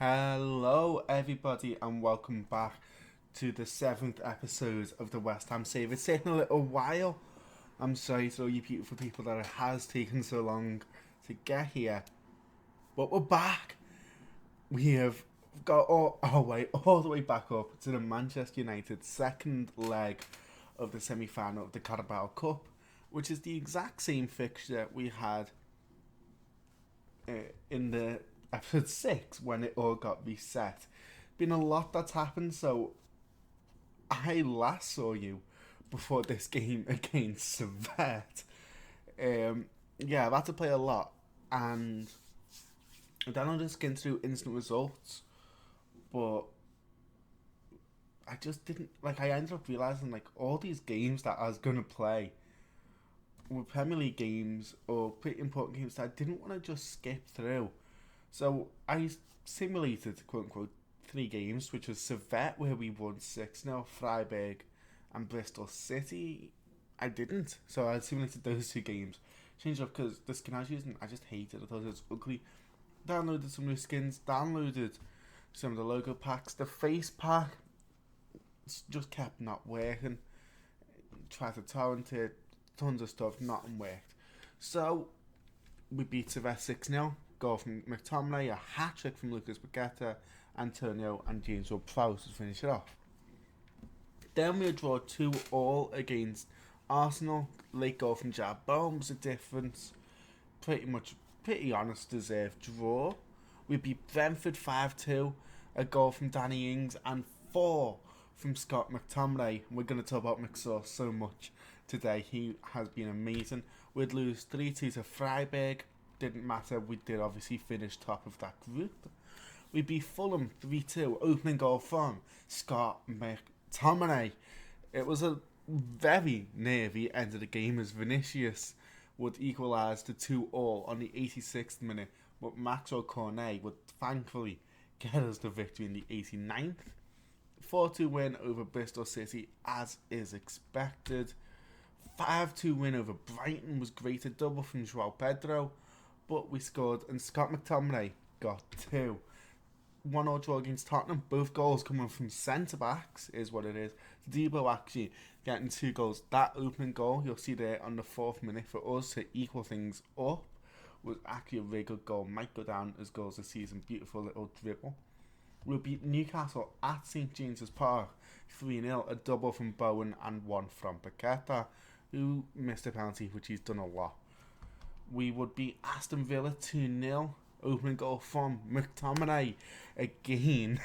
Hello, everybody, and welcome back to the seventh episode of the West Ham Save. It's taken a little while. I'm sorry to all you beautiful people that it has taken so long to get here, but we're back. We have got all our way all the way back up to the Manchester United second leg of the semi-final of the Carabao Cup, which is the exact same fixture we had in the episode 6 when it all got reset. Been a lot that's happened, so I last saw you before this game against Servette. Yeah, I've had to play a lot, and then I'll just get through instant results, but I just didn't, like, I ended up realising, like, all these games that I was going to play were Premier League games or pretty important games that I didn't want to just skip through. So I simulated, quote unquote, 3 games, which was Servette, where we won 6-0, Freiburg, and Bristol City. I didn't. So I simulated those 2 games. Changed up because the skin I was using, I just hated. I thought it was ugly. Downloaded some new skins, downloaded some of the logo packs. The face pack just kept not working. Tried to torrent it, tons of stuff, nothing worked. So we beat Servette 6-0. Goal from McTominay, a hat trick from Lucas Paqueta, Antonio, and James Ward-Prowse to finish it off. Then we draw 2-2 against Arsenal. Late goal from Jarrod Bowen was a difference. Pretty honest, deserved draw. We beat Brentford 5-2. A goal from Danny Ings and 4 from Scott McTominay. We're going to talk about McSauce so much today. He has been amazing. We'd lose 3-2 to Freiburg. Didn't matter, we did obviously finish top of that group. We beat Fulham 3-2, opening goal from Scott McTominay. It was a very nervy end of the game as Vinicius would equalise to 2-2 on the 86th minute, but Maxwell Cornet would thankfully get us the victory in the 89th. 4-2 win over Bristol City as is expected. 5-2 win over Brighton was great, a double from Joao Pedro, but we scored and Scott McTominay got 2. 1-1 draw against Tottenham, both goals coming from centre-backs is what it is. Debo actually getting 2 goals. That opening goal, you'll see there on the 4th minute for us to equal things up, was actually a very good goal. Might go down as goals this season. Beautiful little dribble. We'll beat Newcastle at St James's Park 3-0, a double from Bowen and 1 from Paqueta, who missed a penalty, which he's done a lot. We would beat Aston Villa 2-0, opening goal from McTominay again.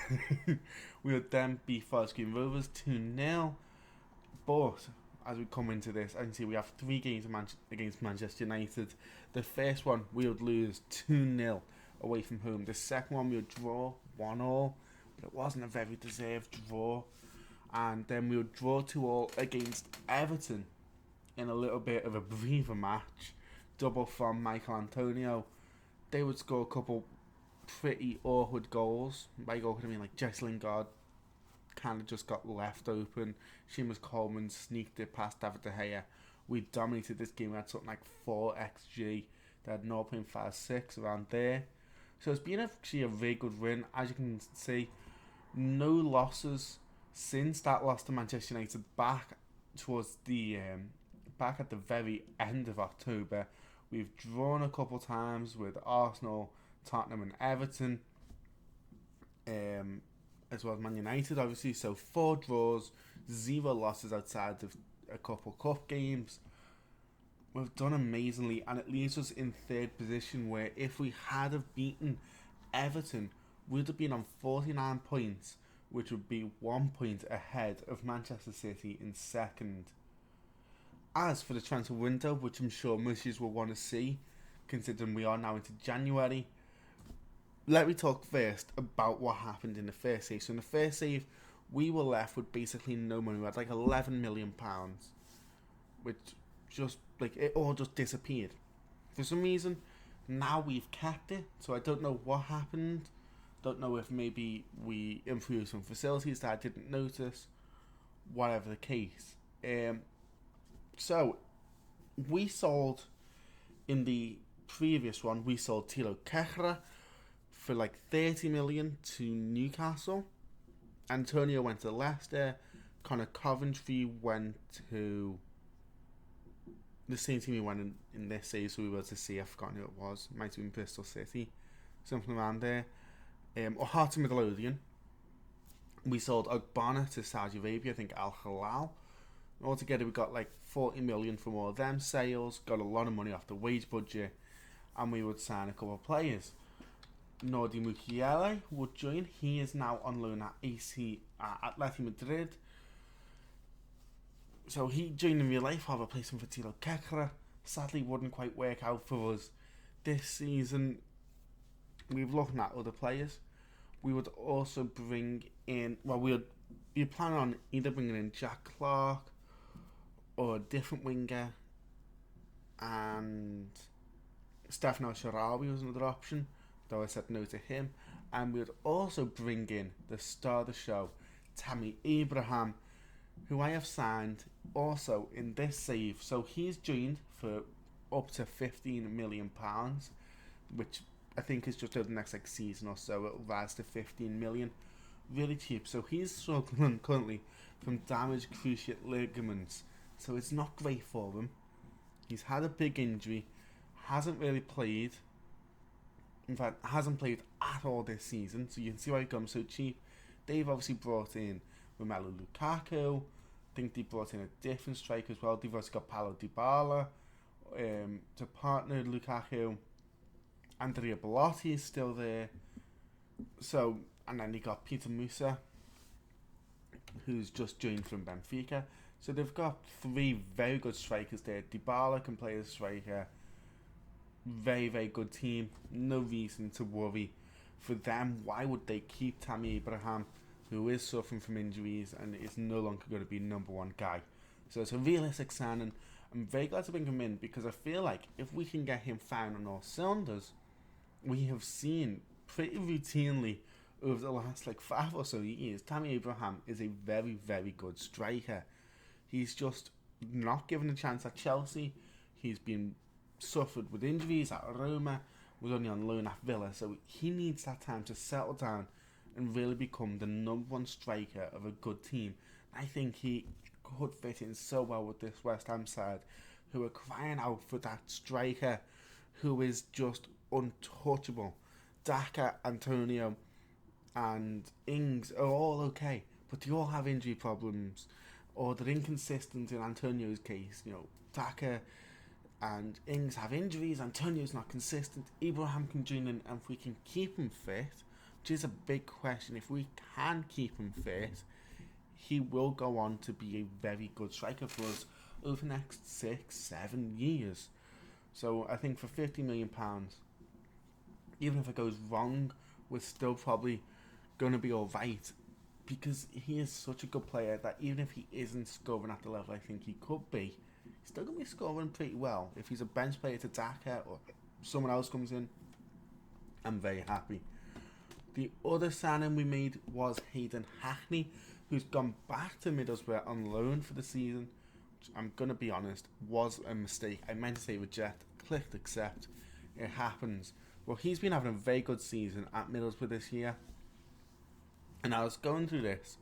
We would then beat Forest Green Rovers 2-0. But as we come into this, I can see we have 3 games against Manchester United. The first one we would lose 2-0 away from home. The second one we would draw 1-1, but it wasn't a very deserved draw. And then we would draw 2-2 against Everton in a little bit of a breather match. Double from Michael Antonio. They would score a couple pretty awkward goals. My goal could have been like Jesse Lingard kind of just got left open. Seamus Coleman sneaked it past David De Gea. We dominated this game. We had something like 4 XG. They had 0.56 around there. So it's been actually a very good win. As you can see, no losses since that loss to Manchester United back towards the back at the very end of October. We've drawn a couple times with Arsenal, Tottenham and Everton, as well as Man United obviously. So 4 draws, 0 losses outside of a couple cup games. We've done amazingly, and it leaves us in 3rd position, where if we had have beaten Everton, we'd have been on 49 points, which would be 1 point ahead of Manchester City in 2nd. As for the transfer window, which I'm sure most of you will want to see, considering we are now into January, let me talk first about what happened in the first save. So in the first save, we were left with basically no money. We had like £11 million, which just, like, it all just disappeared. For some reason, now we've kept it, so I don't know what happened. Don't know if maybe we improved some facilities that I didn't notice. Whatever the case. So, we sold, in the previous one, we sold Tilo Kehrer for like 30 million to Newcastle. Antonio went to Leicester. Connor Coventry went to the same team he went in this series, so we were to see. I've forgotten who it was. Might have been Bristol City, something around there. Or Hearts of Midlothian. We sold Ogbonna to Saudi Arabia, I think Al Hilal. Altogether, we got like 40 million from all of them sales. Got a lot of money off the wage budget, and we would sign a couple of players. Nordi Mukiele would join. He is now on loan at Atletico Madrid. So he joined in real life, our replacement for Tilo Kekra. Sadly, wouldn't quite work out for us this season. We've looking at other players. We would also bring in, well, we would be planning on either bringing in Jack Clark or a different winger, and Stefano Sharawi was another option, though I said no to him. And we would also bring in the star of the show, Tammy Abraham, who I have signed also in this save. So he's joined for up to £15 million, which I think is just over the next season or so. It'll rise to 15 million. Really cheap. So he's struggling currently from damaged cruciate ligaments. So it's not great for him. He's had a big injury. Hasn't really played. In fact, hasn't played at all this season. So you can see why he comes so cheap. They've obviously brought in Romelu Lukaku. I think they brought in a different striker as well. They've also got Paulo Dybala to partner Lukaku. Andrea Belotti is still there. So, and then they got Peter Musa, who's just joined from Benfica. So they've got three very good strikers there. Dybala can play as striker. Very, very good team. No reason to worry for them. Why would they keep Tammy Abraham, who is suffering from injuries and is no longer going to be number one guy? So it's a realistic signing. I'm very glad to bring him in because I feel like if we can get him firing on all cylinders, we have seen pretty routinely over the last 5 or so years, Tammy Abraham is a very, very good striker. He's just not given a chance at Chelsea. He's been suffered with injuries at Roma, was only on loan at Villa, so he needs that time to settle down and really become the number one striker of a good team. I think he could fit in so well with this West Ham side, who are crying out for that striker who is just untouchable. Daka, Antonio, and Ings are all okay, but they all have injury problems, or they're inconsistent in Antonio's case. Daka and Ings have injuries, Antonio's not consistent. Abraham can join in, and if we can keep him fit, which is a big question, if we can keep him fit, he will go on to be a very good striker for us over the next 6-7 years. So I think for £50 million, even if it goes wrong, we're still probably going to be alright, because he is such a good player that even if he isn't scoring at the level I think he could be, he's still going to be scoring pretty well. If he's a bench player to Daka or someone else comes in, I'm very happy. The other signing we made was Hayden Hackney, who's gone back to Middlesbrough on loan for the season, which I'm going to be honest, was a mistake. I meant to say reject, clicked accept. It happens. Well, he's been having a very good season at Middlesbrough this year. And I was going through this,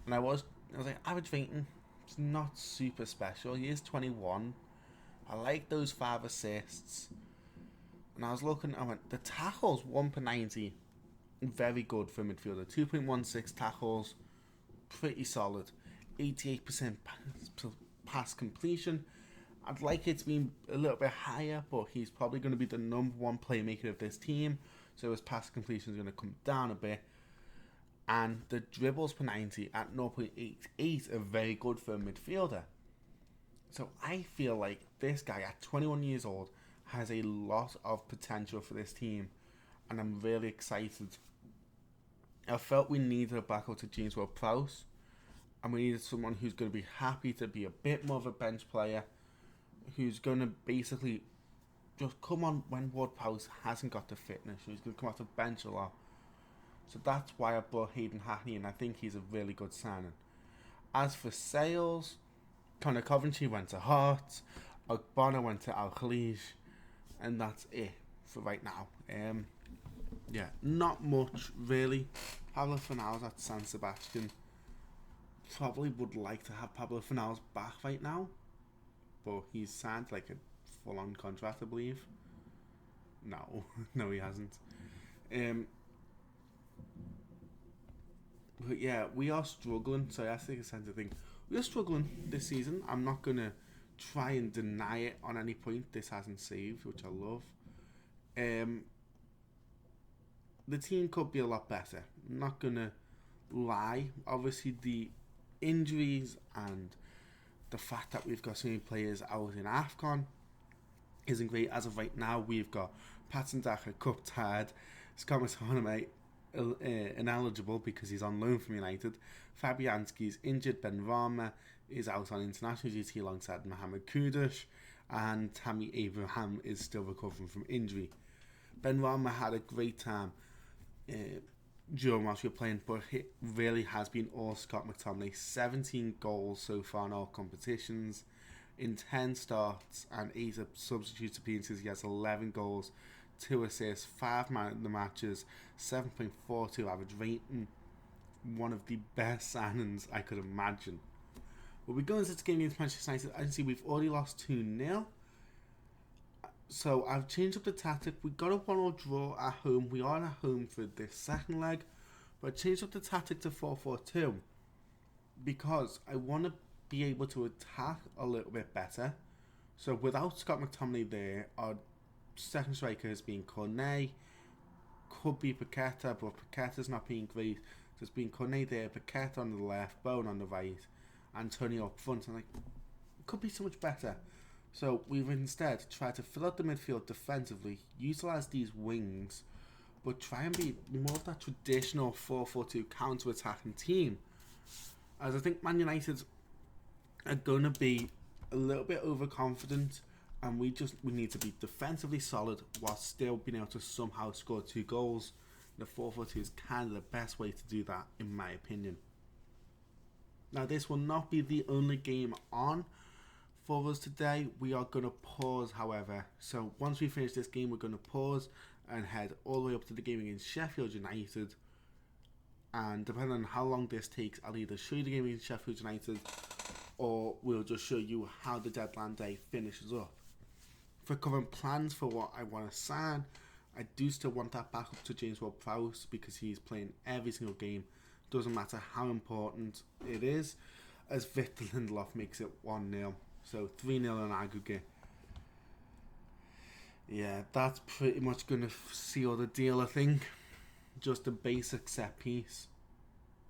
and I was like, average rating, it's not super special. He is 21. I like those 5 assists. And I was looking, I went, the tackles, 1 per 90, very good for a midfielder. 2.16 tackles, pretty solid. 88% pass completion. I'd like it to be a little bit higher, but he's probably going to be the number one playmaker of this team, so his pass completion is going to come down a bit. And the dribbles per 90 at 0.88 are very good for a midfielder. So I feel like this guy at 21 years old has a lot of potential for this team, and I'm really excited. I felt we needed a backup to James Ward-Prowse, and we needed someone who's going to be happy to be a bit more of a bench player, who's going to basically just come on when Ward-Prowse hasn't got the fitness. He's going to come off the bench a lot. So that's why I brought Hayden Hackney, and I think he's a really good signing. As for sales, Connor Coventry went to Hearts, Ogbonna went to Al Khalij, and that's it for right now. Yeah, not much really. Pablo Fornals at San Sebastian. Probably would like to have Pablo Fornals back right now, but he's signed like a full-on contract, I believe. No, no, he hasn't. Um, but yeah, we are struggling. So I think it's the thing. We are struggling this season. I'm not gonna try and deny it on any point. This hasn't saved, which I love. Um, the team could be a lot better. I'm not gonna lie. Obviously, the injuries and the fact that we've got so many players out in AFCON isn't great. As of right now, we've got Patson Daka cup tied, Scott McTominay ineligible because he's on loan from United. Fabianski's injured. Ben Rama is out on international duty alongside Mohamed Kudus, and Tammy Abraham is still recovering from injury. Ben Rama had a great time during whilst we were playing, but it really has been all Scott McTominay. 17 goals so far in all competitions. In 10 starts and 8 substitute appearances, he has 11 goals, 2 assists, 5 man of the matches, 7.42 average rating. One of the best signings I could imagine. But we go into this game against Manchester United. I can see we've already lost 2-0. So I've changed up the tactic. We got a 1-1 draw at home. We are at home for this second leg. But I changed up the tactic to 4-4-2 because I want to be able to attack a little bit better. So without Scott McTominay there, our second striker has been Cornet. Could be Paqueta, but Paqueta's not being great. So it's been Cornet there, Paqueta on the left, Bowen on the right, Antonio up front. And it could be so much better. So we've instead tried to fill out the midfield defensively, utilise these wings, but try and be more of that traditional 4-4-2 counter-attacking team. As I think Man United are going to be a little bit overconfident, and we need to be defensively solid while still being able to somehow score 2 goals. The 4-4-2 is kind of the best way to do that, in my opinion. Now, this will not be the only game on for us today. We are going to pause, however. So once we finish this game, we're going to pause and head all the way up to the game against Sheffield United. And depending on how long this takes, I'll either show you the game against Sheffield United, or we'll just show you how the deadline day finishes up. For current plans for what I want to sign, I do still want that back up to James Ward-Prowse because he's playing every single game. Doesn't matter how important it is, as Victor Lindelof makes it 1-0. So 3-0 in aggregate. Yeah, that's pretty much going to seal the deal, I think. Just a basic set piece.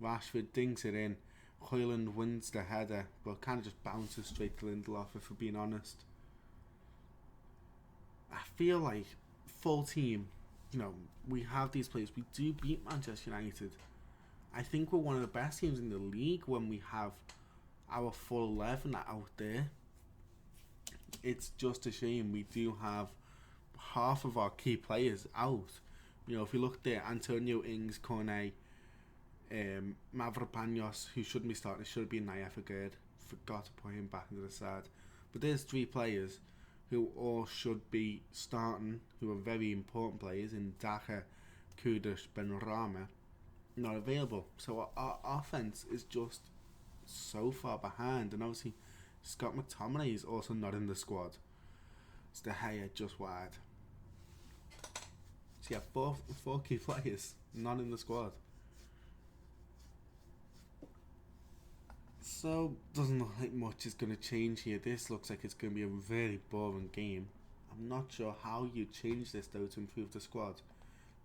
Rashford dinks it in. Højlund wins the header, but kind of just bounces straight to Lindelof, if we're being honest. I feel like full team, we have these players. We do beat Manchester United. I think we're one of the best teams in the league when we have our full 11 out there. It's just a shame we do have half of our key players out. If you look there, Antonio Ings, Cornet, Mavropanos, who shouldn't be starting, it should have been Naya Fagerd. Forgot to put him back into the side. But there's 3 players who all should be starting, who are very important players in Daka, Kudus, Benrahma, not available. So our offense is just so far behind, and obviously Scott McTominay is also not in the squad. It's De Gea just wide. So yeah, four key players not in the squad. So doesn't look like much is going to change here. This looks like it's going to be a very boring game. I'm not sure how you change this though to improve the squad.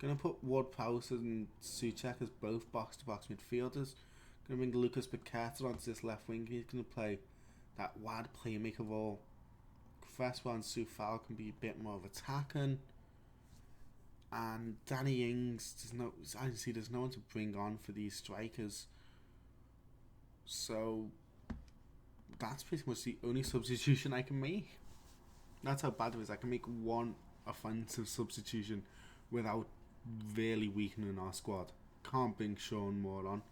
Going to put Ward-Prowse and Souček as both box-to-box midfielders. Going to bring Lucas Paqueta onto this left wing. He's going to play that wide playmaker role. Cresswell and Soufal can be a bit more of attacking. And Danny Ings, there's no one to bring on for these strikers. So that's pretty much the only substitution I can make. That's how bad it is. I can make one offensive substitution without really weakening our squad. Can't bring Sean Moore on.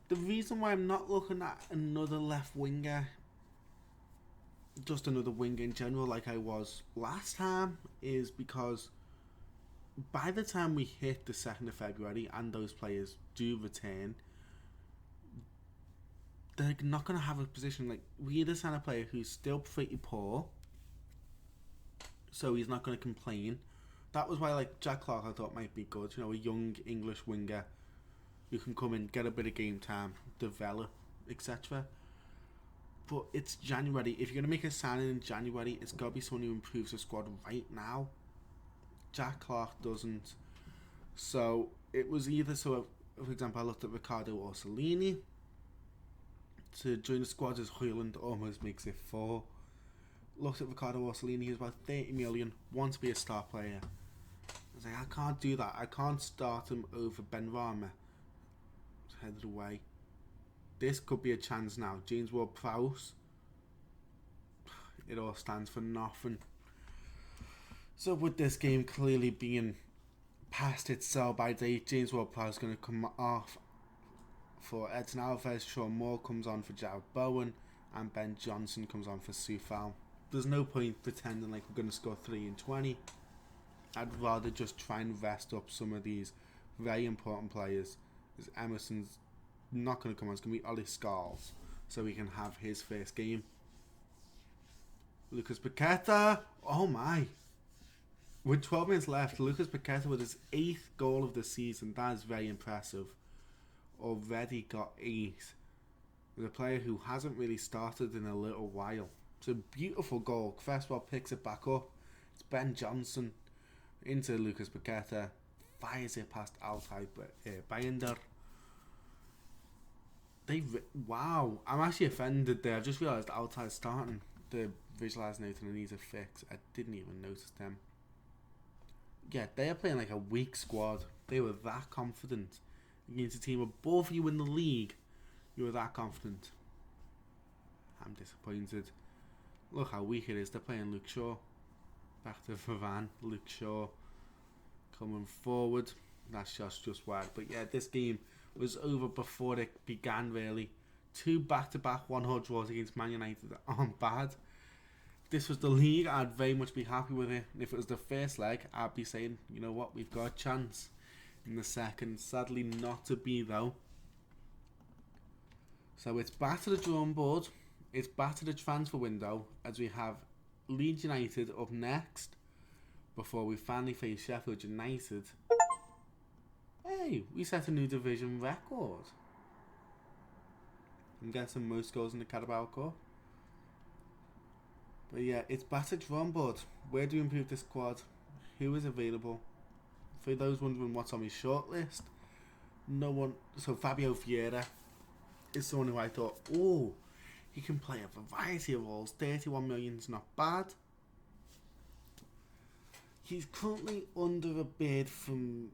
The reason why I'm not looking at another left winger, just another winger in general like I was last time, is because by the time we hit the 2nd of February and those players do return, they're not going to have a position. Like, we either sign a player who's still pretty poor, so he's not going to complain. That was why, like, Jack Clark I thought might be good. You know, a young English winger who can come in, get a bit of game time, develop, etc. But it's January. If you're going to make a signing in January, it's got to be someone who improves the squad right now. Jack Clark doesn't. So it was either, so for example, I looked at Ricardo Orsolini. To join the squad as Højlund almost makes it 4. Looked at Ricardo Orsolini, he's about 30 million, wants to be a star player. I was like, I can't do that. I can't start him over Ben Rama. Headed away. This could be a chance now. James Ward-Prowse. It all stands for nothing. So with this game clearly being past its sell-by date, James Ward-Prowse is going to come off for Edson Alvarez. Sean Moore comes on for Jared Bowen, and Ben Johnson comes on for Soufal. There's no point pretending like we're going to score 3 in 20. I'd rather just try and rest up some of these very important players. As Emerson's not going to come on, it's going to be Ollie Scholes, so he can have his first game. Lucas Paqueta, oh my. With 12 minutes left, Lucas Paqueta with his 8th goal of the season. That is very impressive. Already got 8. With a player who hasn't really started in a little while. It's a beautiful goal. Cresswell picks it back up. It's Ben Johnson into Lucas Paqueta. Fires it past Altay Bayender. Wow. I'm actually offended there. I just realised Altay's starting. The visualising out and needs a fix. I didn't even notice them. Yeah, they are playing like a weak squad. They were that confident against a team above you in the league. You were that confident. I'm disappointed. Look how weak it is. They're playing Luke Shaw. Back to Varane. Luke Shaw coming forward. That's just wide. But yeah, this game was over before it began, really. 2 back-to-back 1-0 draws against Man United aren't bad. If this was the league, I'd very much be happy with it. If it was the first leg, I'd be saying, you know what, we've got a chance in the second. Sadly not to be, though. So it's back to the drawing board. It's back to the transfer window, as we have Leeds United up next before we finally face Sheffield United. Hey, we set a new division record. I'm guessing most goals in the Carabao Cup. But yeah, it's back to the drawing board. Where do we improve the squad? Who is available? For those wondering what's on my shortlist, no one. So Fabio Vieira is someone who I thought, oh, he can play a variety of roles. 31 million is not bad. He's currently under a bid from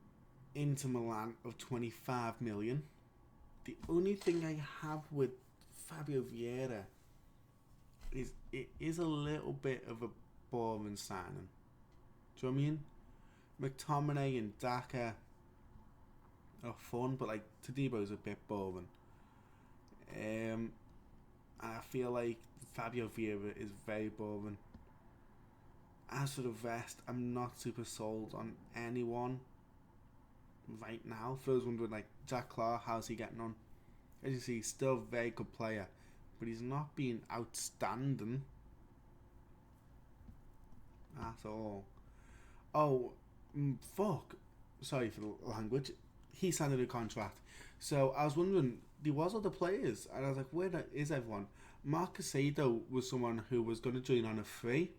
Inter Milan of 25 million. The only thing I have with Fabio Vieira is it is a little bit of a boring signing. Do you know what I mean? McTominay and Daka are fun, but like Tadebo's a bit boring. I feel like Fabio Vieira is very boring. As for the rest, I'm not super sold on anyone right now. For those wondering, like Jack Clark, how's he getting on? As you see, he's still a very good player, but he's not being outstanding at all. Oh, fuck. Sorry for the language. He signed a new contract. So I was wondering, there was other players, and I was like, where is everyone? Marc Casado was someone who was going to join on a free,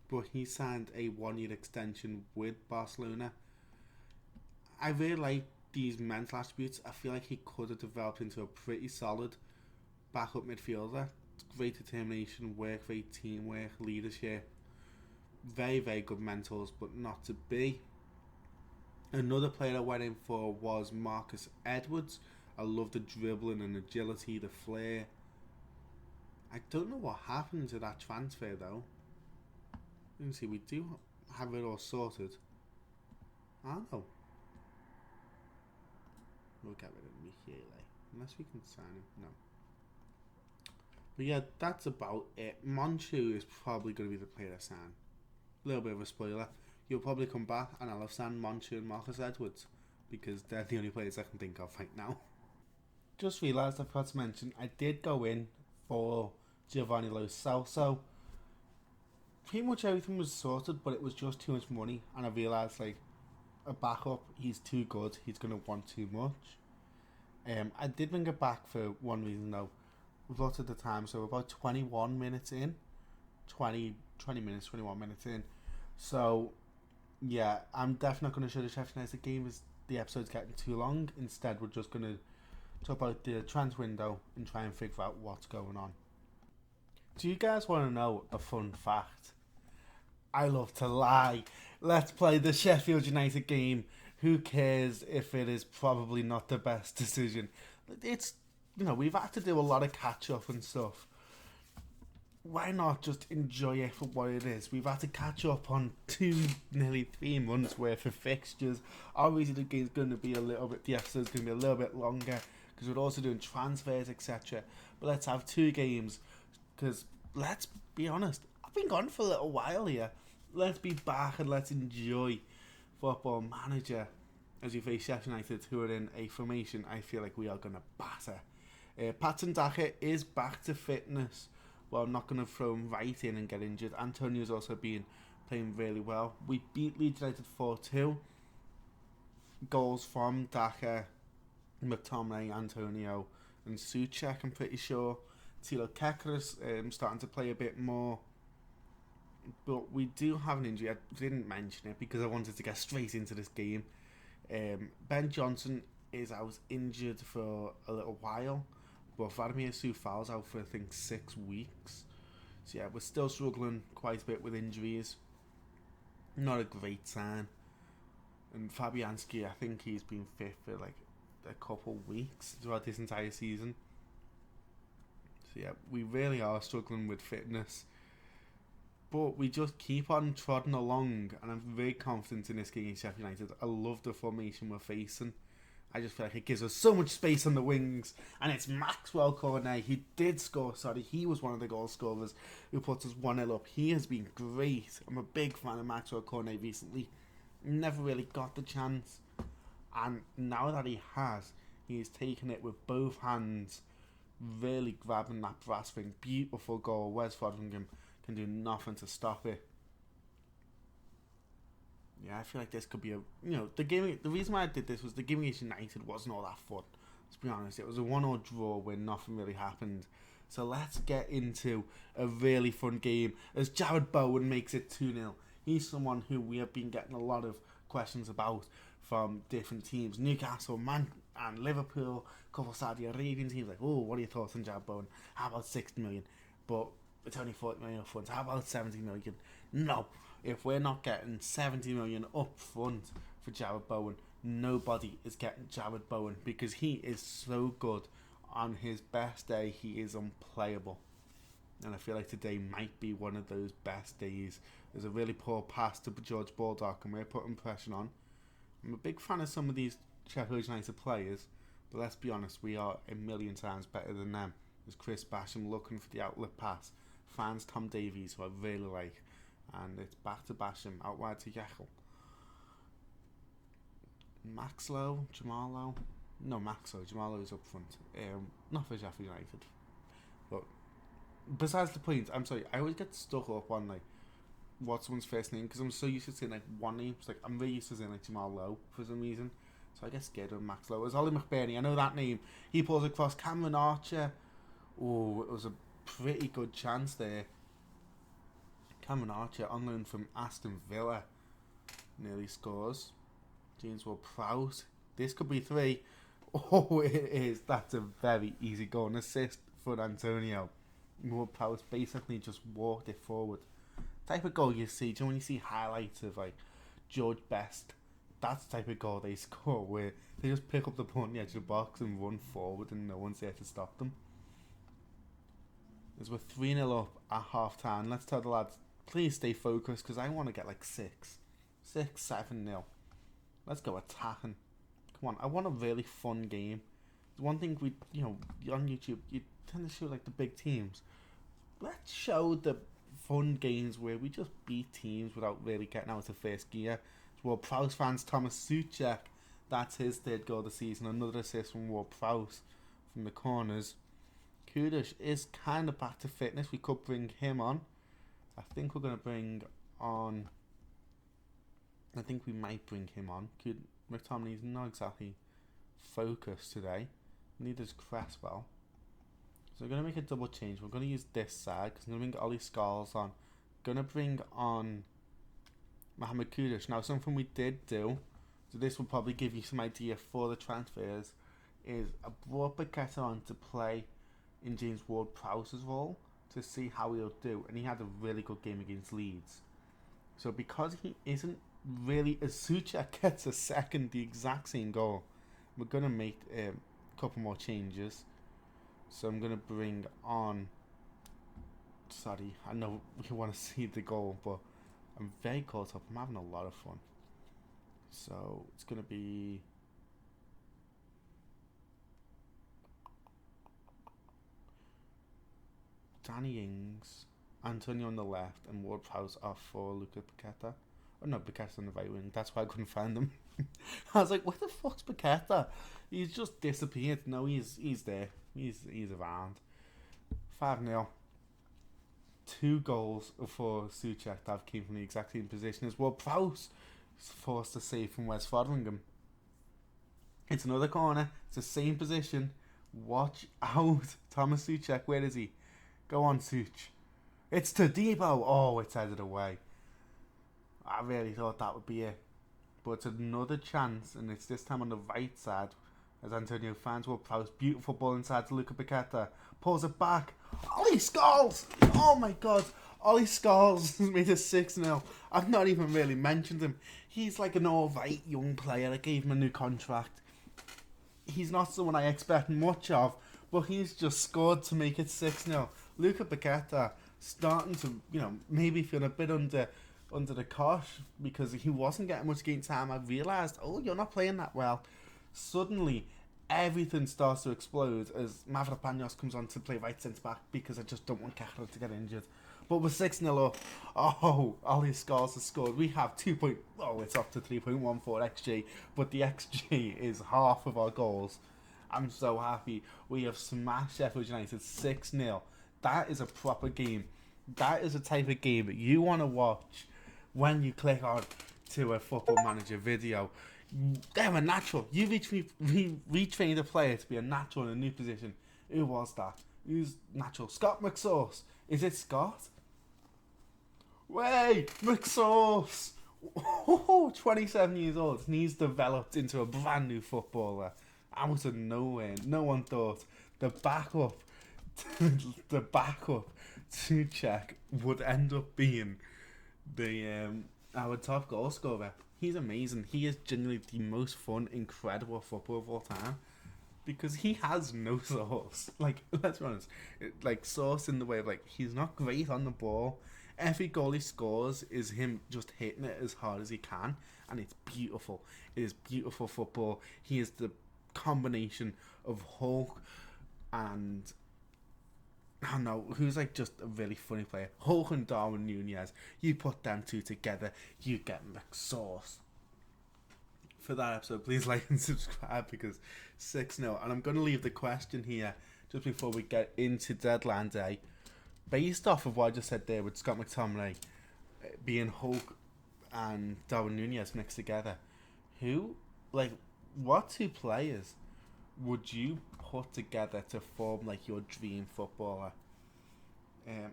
but he signed a 1-year extension with Barcelona. I really like these mental attributes. I feel like he could have developed into a pretty solid backup midfielder. Great determination, work rate, teamwork, leadership. Very, very good mentors, but not to be. Another player I went in for was Marcus Edwards. I love the dribbling and agility, the flair. I don't know what happened to that transfer though. You can see we do have it all sorted. I don't know. We'll get rid of Michele. Unless we can sign him. No. But yeah, that's about it. Monchu is probably going to be the player I sign. A little bit of a spoiler. He'll probably come back, and I'll have Sam Monchi and Marcus Edwards because they're the only players I can think of right now. Just realised I forgot to mention I did go in for Giovanni Lo Celso. Pretty much everything was sorted, but it was just too much money, and I realised like a backup, he's too good. He's gonna want too much. I did bring it back for one reason though. We've looked at the time, so we're about 21 minutes in. 20 minutes, 21 minutes in. So, yeah, I'm definitely not going to show the Sheffield United game as the episode's getting too long. Instead, we're just going to talk about the transfer window and try and figure out what's going on. Do you guys want to know a fun fact? I love to lie. Let's play the Sheffield United game. Who cares if it is probably not the best decision? It's, we've had to do a lot of catch up and stuff. Why not just enjoy it for what it is? We've had to catch up on nearly 3 months worth of fixtures. Obviously, the game's going to be the episode's going to be a little bit longer because we're also doing transfers, etc. But let's have 2 games because let's be honest, I've been gone for a little while here. Let's be back and let's enjoy Football Manager as we face Sheffield United, who are in a formation I feel like we are going to batter. Patson Daka is back to fitness. Well, I'm not going to throw him right in and get injured. Antonio's also been playing really well. We beat Leeds United 4-2. Goals from Daka, McTominay, Antonio and Souček, I'm pretty sure. Tilo Kekker's starting to play a bit more. But we do have an injury. I didn't mention it because I wanted to get straight into this game. Ben Johnson is out injured for a little while. But Vladimir Coufal's out for I think 6 weeks. So yeah, we're still struggling quite a bit with injuries. Not a great sign. And Fabianski, I think he's been fit for like a couple weeks throughout this entire season. So yeah, we really are struggling with fitness. But we just keep on trotting along, and I'm very confident in this game against Sheffield United. I love the formation we're facing. I just feel like it gives us so much space on the wings. And it's Maxwell Cornet. He did score, he was one of the goal scorers who put us 1-0 up. He has been great. I'm a big fan of Maxwell Cornet recently. Never really got the chance. And now that he has taken it with both hands, really grabbing that brass ring. Beautiful goal. Wes Foderingham can do nothing to stop it. Yeah, I feel like this could be the game. The reason why I did this was the game against United wasn't all that fun. Let's be honest, it was a 1-1 draw where nothing really happened. So let's get into a really fun game as Jarrod Bowen makes it 2-0. He's someone who we have been getting a lot of questions about from different teams. Newcastle, Man and Liverpool, a couple of Saudi Arabian teams like, oh, what are your thoughts on Jarrod Bowen? How about 60 million? But it's only 40 million up front. How about 70 million? No. If we're not getting 70 million up front for Jarrod Bowen, nobody is getting Jarrod Bowen because he is so good. On his best day, he is unplayable. And I feel like today might be one of those best days. There's a really poor pass to George Baldock and we're putting pressure on. I'm a big fan of some of these Sheffield United players, but let's be honest, we are a million times better than them. There's Chris Basham looking for the outlet pass. Finds Tom Davies, who I really like. And it's back to Basham, out wide to Yechel. Maxlow, Jamalo. No, Maxlow. Jamalo is up front. Not for Sheffield United. But besides the point, I'm sorry, I always get stuck up on like what's someone's first name because I'm so used to saying like one name. It's like I'm very used to saying like Jamal Lowe for some reason. So I get scared of Max Lowe. It's Ollie McBurney. I know that name. He pulls across Cameron Archer. Oh, it was a pretty good chance there. Cameron Archer on loan from Aston Villa nearly scores. James Ward-Prowse. This could be 3. Oh, it is. That's a very easy goal. An assist for Antonio. Ward-Prowse basically just walked it forward. Type of goal you see. Do you know when you see highlights of like George Best? That's the type of goal they score where they just pick up the ball on the edge of the box and run forward and no one's there to stop them. As we're 3-0 up at half time, let's tell the lads, please stay focused because I want to get like 7-0. Let's go attacking. Come on, I want a really fun game. One thing on YouTube, you tend to show like the big teams. Let's show the fun games where we just beat teams without really getting out of first gear. Ward Prowse fans, Thomas Suchek, that's his third goal of the season. Another assist from Ward Prowse from the corners. Kudish is kind of back to fitness. We could bring him on. I think we're going to bring on... I think we might bring him on. McTominay's not exactly focused today. Neither is Cresswell. So we're going to make a double change. We're going to use this side because I'm going to bring Ollie Scholes on. Going to bring on Mohamed Kudish. Now, something we did do, so this will probably give you some idea for the transfers, is I brought Paqueta on to play in James Ward-Prowse's role to see how he'll do. And he had a really good game against Leeds. So because he isn't really... As Suchek gets a second, the exact same goal, we're going to make a couple more changes. So I'm going to bring on... Sorry, I know you want to see the goal, but I'm very caught up. I'm having a lot of fun. So it's going to be... Danny Ings, Antonio on the left, and Ward-Prowse off for Luca Paqueta. Oh no, Paqueta's on the right wing. That's why I couldn't find him. I was like, where the fuck's Paqueta? He's just disappeared. No, he's there. He's around. 5-0. 2 goals for Suchek that came from the exact same position as Ward-Prowse is forced to save from West Foderingham. It's another corner. It's the same position. Watch out. Thomas Suchek, where is he? Go on, Such. It's Todibo. Oh, it's headed away. I really thought that would be it. But it's another chance, and it's this time on the right side as Antonio finds Ward-Prowse. Beautiful ball inside to Luca Paqueta. Pulls it back. Ollie Scholes! Oh my god. Ollie Scholes has made it 6-0. I've not even really mentioned him. He's like an alright young player. I gave him a new contract. He's not someone I expect much of, but he's just scored to make it 6-0. Luca Paqueta starting to, maybe feel a bit under the cosh because he wasn't getting much game time. I realised, you're not playing that well. Suddenly, everything starts to explode as Mavropanos comes on to play right centre back because I just don't want Kehrer to get injured. But we're 6-0 up. Ollie Scholes has scored. We have it's up to 3.14 XG, but the XG is half of our goals. I'm so happy. We have smashed Sheffield United 6-0. That is a proper game. That is a type of game that you want to watch when you click on to a Football Manager video. They're a natural. You retrained a player to be a natural in a new position. Who was that? Who's natural? Scott McSauce. Is it Scott? Wait, McSauce. 27 years old. And he's developed into a brand new footballer. Out of nowhere. No one thought the backup Suchek would end up being our top goal scorer. He's amazing. He is genuinely the most fun, incredible footballer of all time because he has no sauce. Like, let's be honest, sauce in the way of he's not great on the ball. Every goal he scores is him just hitting it as hard as he can, and it's beautiful. It is beautiful football. He is the combination of Hulk and I don't know who's just a really funny player. Hulk and Darwin Nunez. You put them two together, you get McSauce. For that episode, please like and subscribe because 6-0. And I'm going to leave the question here just before we get into deadline day. Based off of what I just said there with Scott McTominay being Hulk and Darwin Nunez mixed together, what 2 players would you put together to form your dream footballer?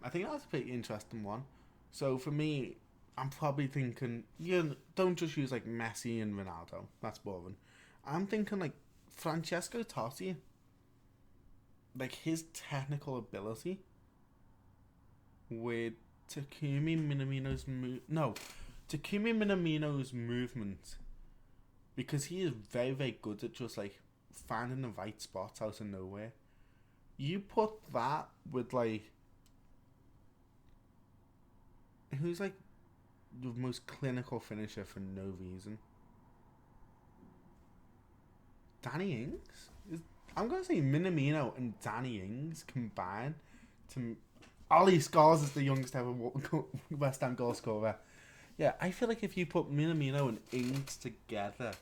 I think that's a pretty interesting one. So for me, I'm probably thinking, don't just use Messi and Ronaldo. That's boring. I'm thinking Francesco Totti. His technical ability with Takumi Minamino's movement, because he is very, very good at just finding the right spots out of nowhere. You put that with who's the most clinical finisher for no reason? Danny Ings? I'm gonna say Minamino and Danny Ings combined to Ollie Scars is the youngest ever West Ham goal scorer. Yeah, I feel like if you put Minamino and Ings together,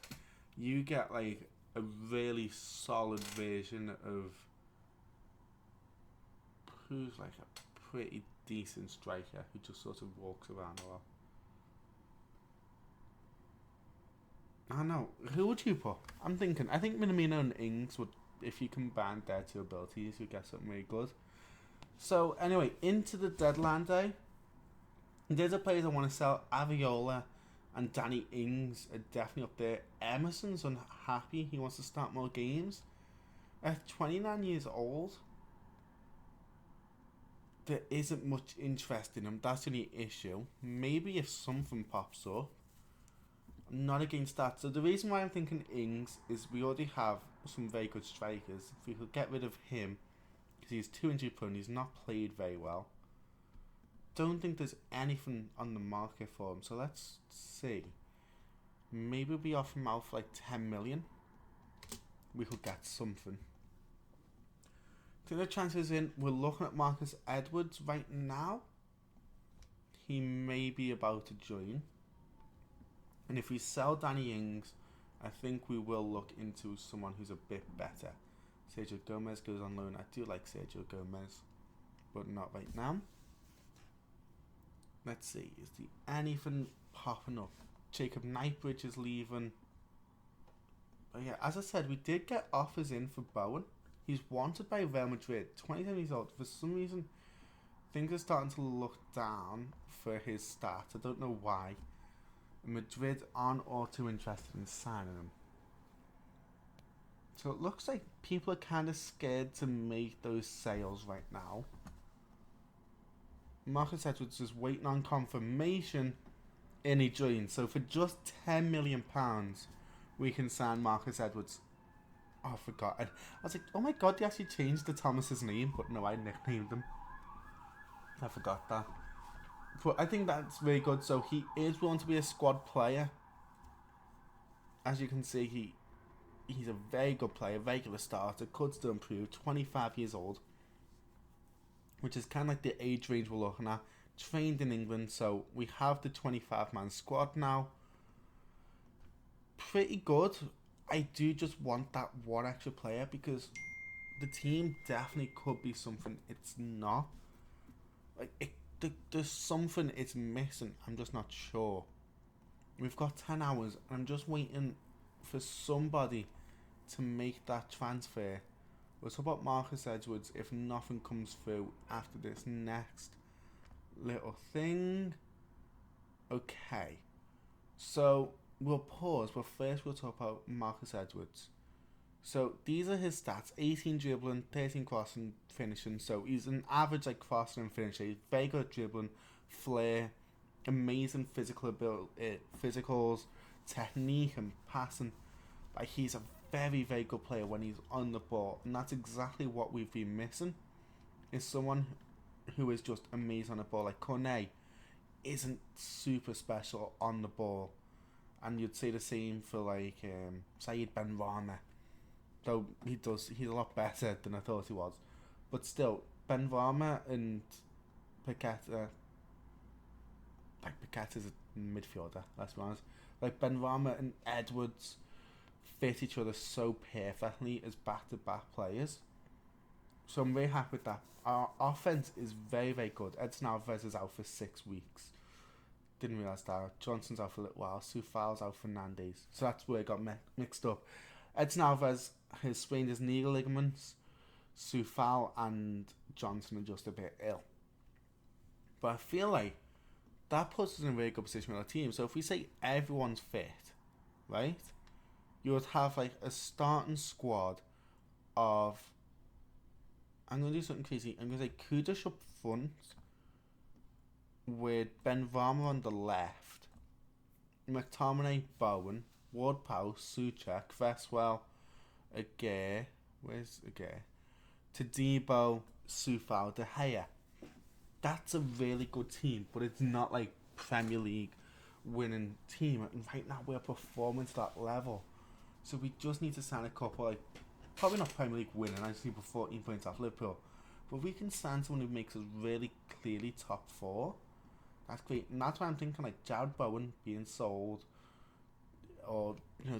you get like a really solid version of who's like a pretty decent striker who just sort of walks around a lot. I don't know. Who would you put? I think Minamino and Ings would, if you combine their two abilities, you get something really good. So, anyway, into the deadline day. There's a players I want to sell. Aviola and Danny Ings are definitely up there. Emerson's unhappy. He wants to start more games. At 29 years old, there isn't much interest in him. That's the only issue. Maybe if something pops up. I'm not against that. So the reason why I'm thinking Ings is we already have some very good strikers. If we could get rid of him, because he's too injury prone, he's not played very well. Don't think there's anything on the market for him. So let's see. Maybe we offer him out for like 10 million. We could get something. To the transfers in, we're looking at Marcus Edwards right now. He may be about to join. And if we sell Danny Ings, I think we will look into someone who's a bit better. Sergio Gomez goes on loan. I do like Sergio Gomez, but not right now. Let's see, is there anything popping up? Jacob Nightbridge is leaving. But yeah, as I said, we did get offers in for Bowen. He's wanted by Real Madrid, 27 years old. For some reason, things are starting to look down for his stats. I don't know why. Madrid aren't all too interested in signing him. So it looks like people are kind of scared to make those sales right now. Marcus Edwards is waiting on confirmation and he joins. So for just £10 million, we can sign Marcus Edwards. Oh, I forgot. I was like, oh my god, they actually changed the Thomas's name, but no, I nicknamed him. I forgot that. But I think that's very good. So he is willing to be a squad player. As you can see, he's a very good player, regular starter, could still improve, 25 years old. Which is kind of like the age range we're looking at. Trained in England, so we have the 25-man squad now. Pretty good. I do just want that one extra player because the team definitely could be something it's not. Like, there's something it's missing. I'm just not sure. We've got 10 hours and I'm just waiting for somebody to make that transfer. We'll talk about Marcus Edwards if nothing comes through after this next little thing. Okay. So we'll pause, but first we'll talk about Marcus Edwards. So these are his stats: 18 dribbling, 13 crossing, finishing. So he's an average like crossing and finisher. He's very good at dribbling, flair, amazing physical ability, physicals, technique and passing. But he's a very, very good player when he's on the ball, and that's exactly what we've been missing. Is someone who is just amazing on the ball. Like Cornet isn't super special on the ball, and you'd say the same for like Saeed Benrahma. Though he's a lot better than I thought he was, but still, Benrahma and Paqueta, like Paqueta's a midfielder. Let's be honest. Like Benrahma and Edwards fit each other so perfectly as back-to-back players. So I'm very happy with that. Our offense is very, very good. Edson Alvarez is out for 6 weeks. Didn't realise that. Johnson's out for a little while. Soufal's out for Nandes. So that's where it got mixed up. Edson Alvarez has sprained his knee ligaments. Soufal and Johnson are just a bit ill. But I feel like that puts us in a very good position with our team. So if we say everyone's fit, right? You would have like a starting squad of... I'm going to do something crazy. I'm going to say Kudish up front with Benrahma on the left, McTominay, Bowen, Ward-Prowse, Souček, Cresswell, Aguirre, where's Aguirre? Todibo, Soufal, De Gea. That's a really good team, but it's not like Premier League winning team. And right now we're performing to that level. So we just need to sign a couple, like, probably not Premier League winning. I just need 14 points off Liverpool. But we can sign someone who makes us really clearly top 4. That's great. And that's why I'm thinking like Jared Bowen being sold, or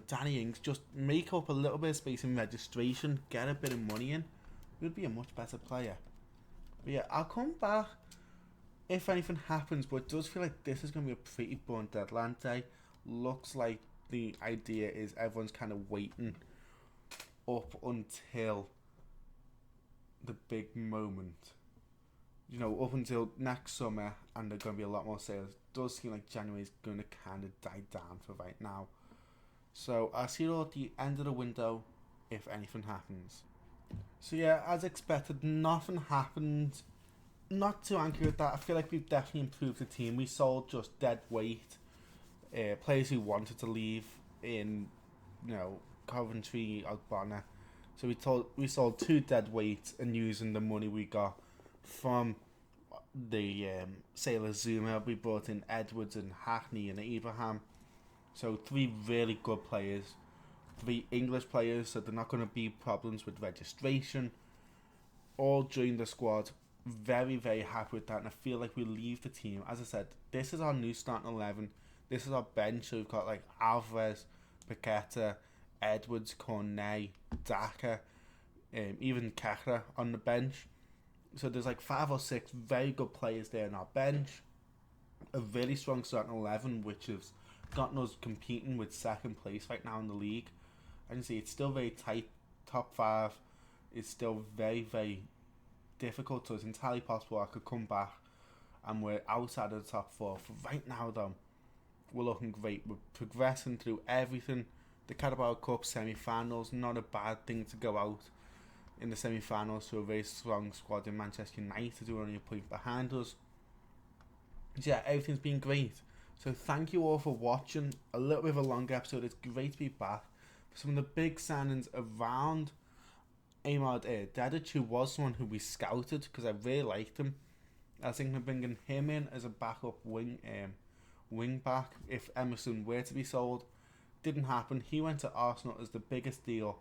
Danny Ings, just make up a little bit of space in registration, get a bit of money in. We'd be a much better player. But yeah, I'll come back if anything happens, but it does feel like this is going to be a pretty boring deadline day. Looks like the idea is everyone's kind of waiting up until the big moment. Up until next summer, and there's going to be a lot more sales. It does seem like January is going to kind of die down for right now. So I'll see you all at the end of the window if anything happens. So yeah, as expected, nothing happened. Not too angry with that. I feel like we've definitely improved the team. We sold just dead weight players who wanted to leave in, Coventry, Ogbonna. So we sold 2 dead weights, and using the money we got from the sale of Zuma, we brought in Edwards and Hackney and Abraham. So 3 really good players, 3 English players, so they're not going to be problems with registration. All joined the squad. Very, very happy with that, and I feel like we leave the team. As I said, this is our new starting 11. This is our bench. So we've got like Alvarez, Paqueta, Edwards, Cornet, Daka, even Kekra on the bench. So there's like 5 or 6 very good players there in our bench. A really strong starting 11, which has gotten us competing with second place right now in the league. I can see it's still very tight. Top 5 is still very, very difficult, so it's entirely possible I could come back and we're outside of the top 4. For right now though, we're looking great. We're progressing through everything. The Carabao Cup semi-finals, not a bad thing to go out in the semi-finals to a very strong squad in Manchester United, who are only a point behind us. So yeah, everything's been great. So thank you all for watching. A little bit of a longer episode. It's great to be back. For some of the big signings around Amad Dedic, who was someone who we scouted because I really liked him. I think we're bringing him in as a backup wing back if Emerson were to be sold. Didn't happen. He went to Arsenal as the biggest deal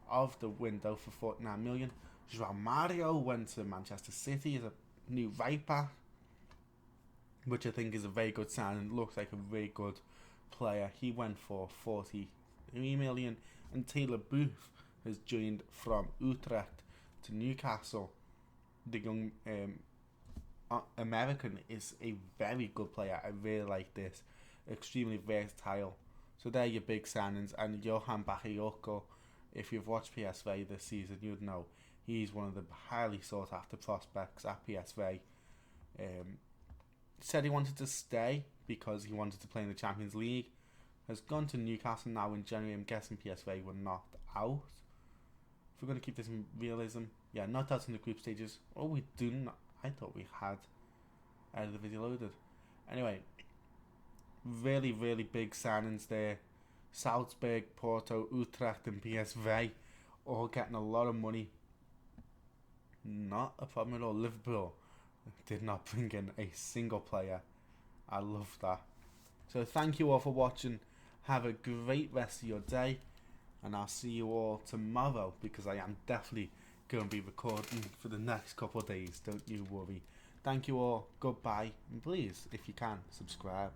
of the window for 49 million. João Mario went to Manchester City as a new right back, which I think is a very good sign and looks like a very good player. He went for 43 million, and Taylor Booth has joined from Utrecht to Newcastle. The young American is a very good player. I really like this. Extremely versatile. So they're your big signings. And Johan Bakayoko, if you've watched PSV this season, you'd know he's one of the highly sought after prospects at PSV. Said he wanted to stay because he wanted to play in the Champions League. Has gone to Newcastle now in January. I'm guessing PSV were knocked out. If we're going to keep this in realism, yeah, knocked out in the group stages. Oh, we do not. I thought we had the video loaded. Anyway, really, really big signings there. Salzburg, Porto, Utrecht and PSV all getting a lot of money. Not a problem at all. Liverpool did not bring in a single player. I love that. So thank you all for watching. Have a great rest of your day, and I'll see you all tomorrow because I am definitely going to be recording for the next couple of days. Don't you worry. Thank you all. Goodbye. And please, if you can, subscribe.